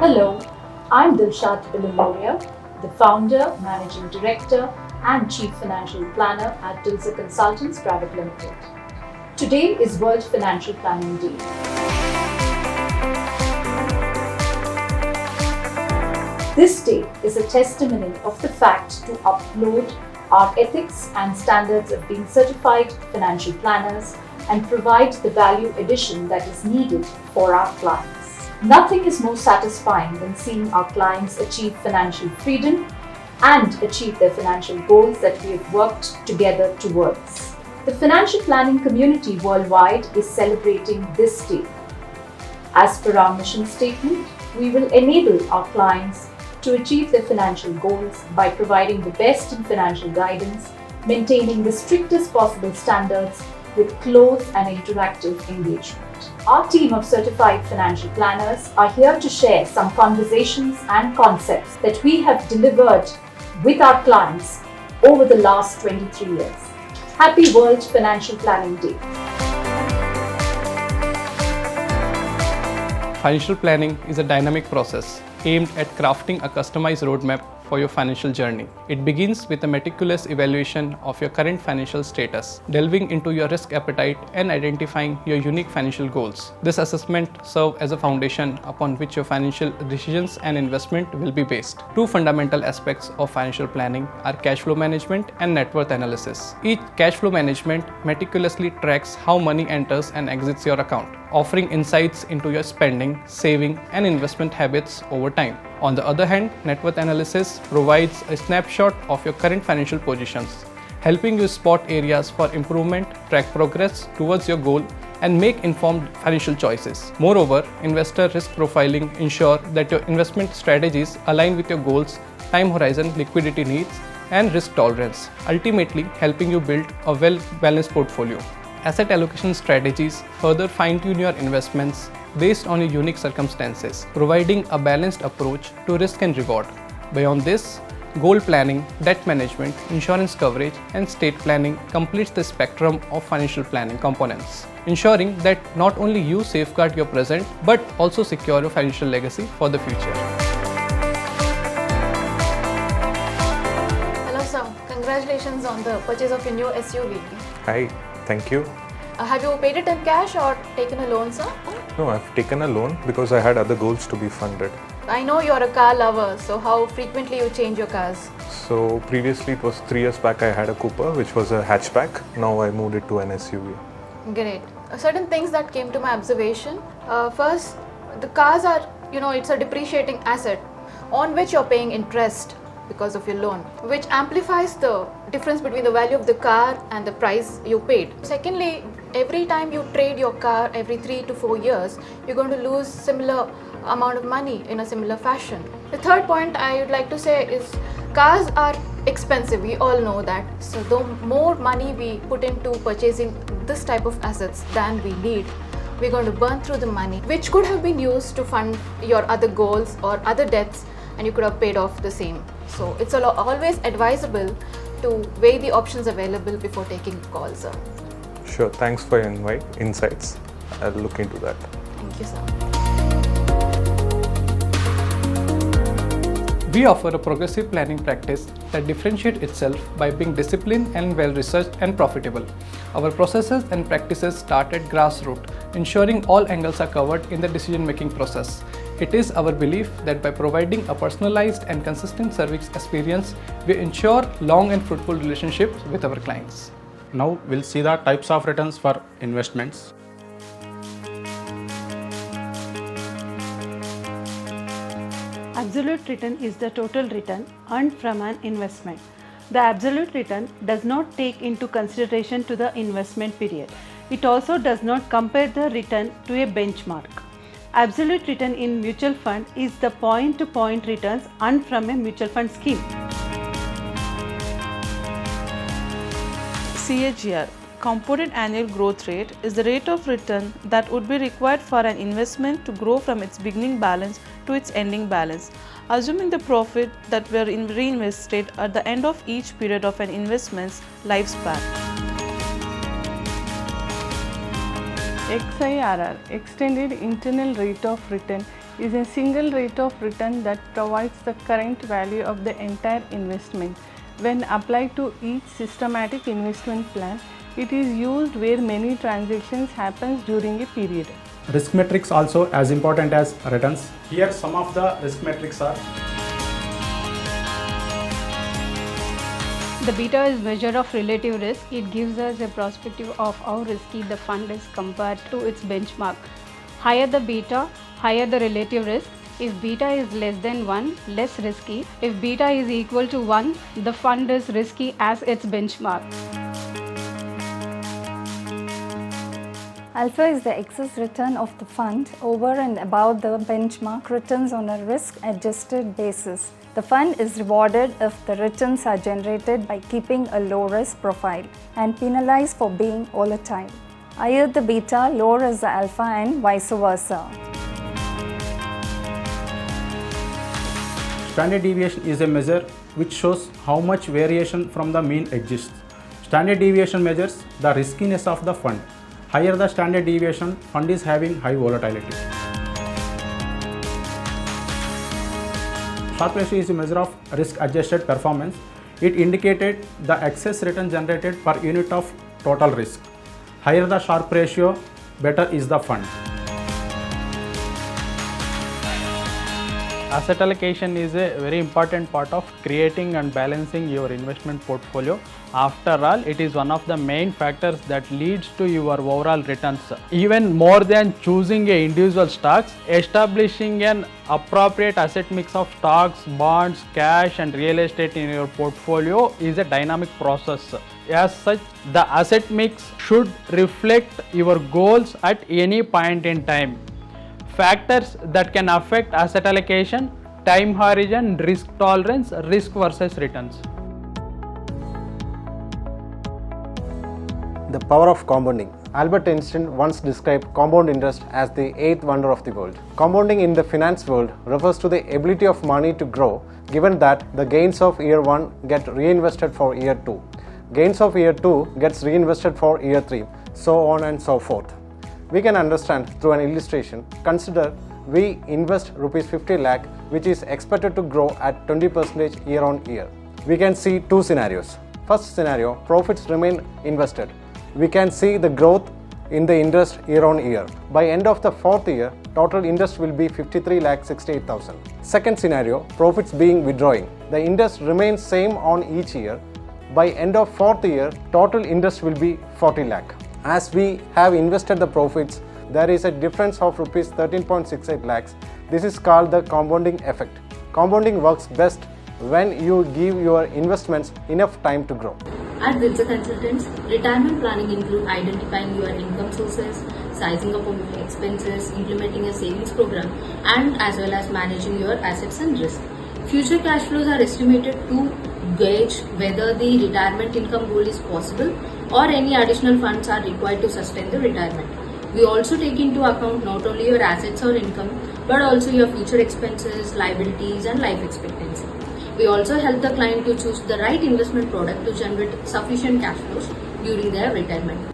Hello, I'm Dilzer, the founder, managing director, and chief financial planner at Dilzer Consultants Private Limited. Today is World Financial Planning Day. This day is a testimony of the fact to uphold our ethics and standards of being certified financial planners and provide the value addition that is needed for our clients. Nothing is more satisfying than seeing our clients achieve financial freedom and achieve their financial goals that we have worked together towards. The financial planning community worldwide is celebrating this day. As per our mission statement, we will enable our clients to achieve their financial goals by providing the best in financial guidance, maintaining the strictest possible standards with close and interactive engagement. Our team of certified financial planners are here to share some conversations and concepts that we have delivered with our clients over the last 23 years. Happy World Financial Planning Day. Financial planning is a dynamic process aimed at crafting a customized roadmap for your financial journey. It begins with a meticulous evaluation of your current financial status, delving into your risk appetite and identifying your unique financial goals. This assessment serves as a foundation upon which your financial decisions and investment will be based. Two fundamental aspects of financial planning are cash flow management and net worth analysis. Each cash flow management meticulously tracks how money enters and exits your account, offering insights into your spending, saving, and investment habits over time. On the other hand, net worth analysis provides a snapshot of your current financial positions, helping you spot areas for improvement, track progress towards your goal, and make informed financial choices. Moreover, investor risk profiling ensures that your investment strategies align with your goals, time horizon, liquidity needs, and risk tolerance, ultimately helping you build a well-balanced portfolio. Asset allocation strategies further fine-tune your investments based on your unique circumstances, providing a balanced approach to risk and reward. Beyond this, goal planning, debt management, insurance coverage, and estate planning completes the spectrum of financial planning components, ensuring that not only you safeguard your present but also secure your financial legacy for the future. Hello sir, congratulations on the purchase of your new SUV. Hi, thank you. Have you paid it in cash or taken a loan, sir? No, I've taken a loan because I had other goals to be funded. I know you're a car lover, so how frequently you change your cars? So previously it was 3 years back I had a Cooper which was a hatchback. Now I moved it to an SUV. Great. Certain things that came to my observation. First, the cars are, it's a depreciating asset on which you're paying interest because of your loan, which amplifies the difference between the value of the car and the price you paid. Secondly, every time you trade your car every 3 to 4 years, you're going to lose similar amount of money in a similar fashion. The third point I would like to say is cars are expensive, we all know that. So the more money we put into purchasing this type of assets than we need, we're going to burn through the money, which could have been used to fund your other goals or other debts, and you could have paid off the same. So it's always advisable to weigh the options available before taking calls, sir. Sure, thanks for your insights. I'll look into that. Thank you, sir. We offer a progressive planning practice that differentiates itself by being disciplined and well-researched and profitable. Our processes and practices start at grassroots, ensuring all angles are covered in the decision-making process. It is our belief that by providing a personalized and consistent service experience, we ensure long and fruitful relationships with our clients. Now we'll see the types of returns for investments. Absolute return is the total return earned from an investment. The absolute return does not take into consideration to the investment period. It also does not compare the return to a benchmark. Absolute return in mutual fund is the point-to-point returns earned from a mutual fund scheme. CAGR, compounded annual growth rate, is the rate of return that would be required for an investment to grow from its beginning balance to its ending balance, assuming the profit that were reinvested at the end of each period of an investment's lifespan. XIRR, Extended Internal Rate of Return, is a single rate of return that provides the current value of the entire investment. When applied to each systematic investment plan, it is used where many transactions happen during a period. Risk metrics also as important as returns. Here some of the risk metrics are: the beta is measure of relative risk. It gives us a perspective of how risky the fund is compared to its benchmark. Higher the beta, higher the relative risk. If beta is less than 1, less risky. If beta is equal to 1, the fund is risky as its benchmark. Alpha is the excess return of the fund over and above the benchmark returns on a risk-adjusted basis. The fund is rewarded if the returns are generated by keeping a low-risk profile and penalized for being volatile. Higher the beta, lower is the alpha, and vice versa. Standard deviation is a measure which shows how much variation from the mean exists. Standard deviation measures the riskiness of the fund. Higher the standard deviation, fund is having high volatility. Sharpe ratio is a measure of risk-adjusted performance. It indicated the excess return generated per unit of total risk. Higher the Sharpe ratio, better is the fund. Asset allocation is a very important part of creating and balancing your investment portfolio. After all, it is one of the main factors that leads to your overall returns. Even more than choosing a individual stocks, establishing an appropriate asset mix of stocks, bonds, cash and real estate in your portfolio is a dynamic process. As such, the asset mix should reflect your goals at any point in time. Factors that can affect asset allocation: time horizon, risk tolerance, risk versus returns. The power of compounding. Albert Einstein once described compound interest as the eighth wonder of the world. Compounding in the finance world refers to the ability of money to grow, given that the gains of year 1 get reinvested for year 2. Gains of year 2 gets reinvested for year 3, so on and so forth. We can understand through an illustration. Consider we invest rupees 50 lakh, which is expected to grow at 20% year on year. We can see two scenarios. First scenario, profits remain invested. We can see the growth in the interest year on year. By end of the fourth year, total interest will be 53,68,000. Second scenario, profits being withdrawing. The interest remains same on each year. By end of fourth year, total interest will be 40 lakh. As we have invested the profits, there is a difference of rupees 13.68 lakhs. This is called the compounding effect. Compounding works best when you give your investments enough time to grow. At Dilzer Consultants, retirement planning includes identifying your income sources, sizing up of your expenses, implementing a savings program, and as well as managing your assets and risk. Future cash flows are estimated to gauge whether the retirement income goal is possible or any additional funds are required to sustain the retirement. We also take into account not only your assets or income, but also your future expenses, liabilities, and life expectancy. We also help the client to choose the right investment product to generate sufficient cash flows during their retirement.